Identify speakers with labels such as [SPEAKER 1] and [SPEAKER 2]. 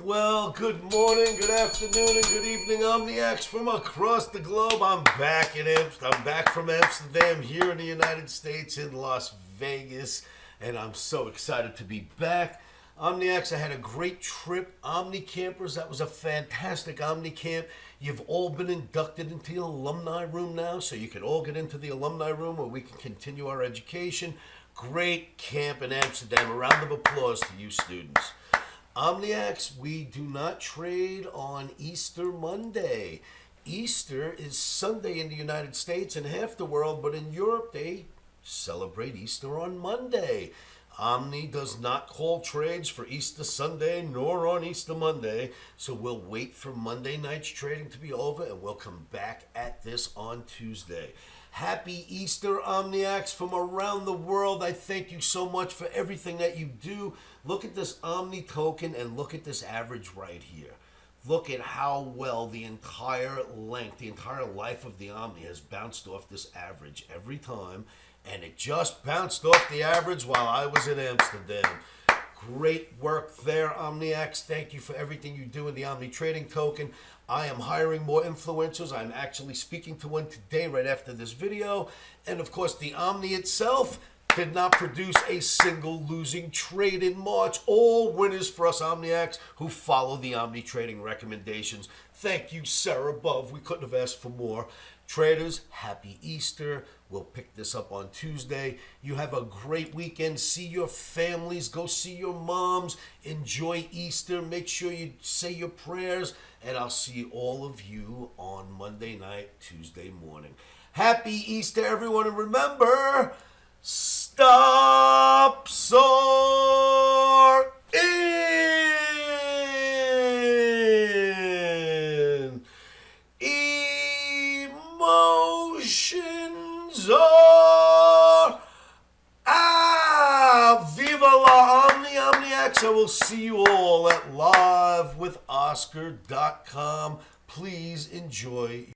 [SPEAKER 1] Well, good morning, good afternoon, and good evening, Omniacs from across the globe. I'm back from Amsterdam, here in the United States, in Las Vegas, and I'm so excited to be back. Omniacs, I had a great trip. Omni Campers, that was a fantastic Omni Camp. You've all been inducted into the alumni room now, so you can all get into the alumni room where we can continue our education. Great camp in Amsterdam. A round of applause to you students. Omniacs, we do not trade on Easter Monday. Easter is Sunday in the United States and half the world, but in Europe they celebrate Easter on Monday. Omni does not call trades for Easter Sunday nor on Easter Monday, so we'll wait for Monday night's trading to be over and we'll come back at this on Tuesday. Happy Easter, Omniacs from around the world. I thank you so much for everything that you do. Look at this Omni token and look at this average right here. Look at how well the entire length, the entire life of the Omni has bounced off this average every time. And it just bounced off the average while I was in Amsterdam. Great work there, Omniacs. Thank you for everything you do in the Omni Trading Token. I am hiring more influencers. I'm actually speaking to one today right after this video. And of course, the Omni itself did not produce a single losing trade in March. All winners for us Omniacs who follow the Omni Trading recommendations. Thank you, Sarah Above. We couldn't have asked for more. Traders, happy Easter. We'll pick this up on Tuesday. You have a great weekend. See your families. Go see your moms. Enjoy Easter. Make sure you say your prayers. And I'll see all of you on Monday night, Tuesday morning. Happy Easter, everyone. And remember, stop soaring. Emotions are Viva la Omni Omniacs. I will see you all at livewithoscar.com. Please enjoy.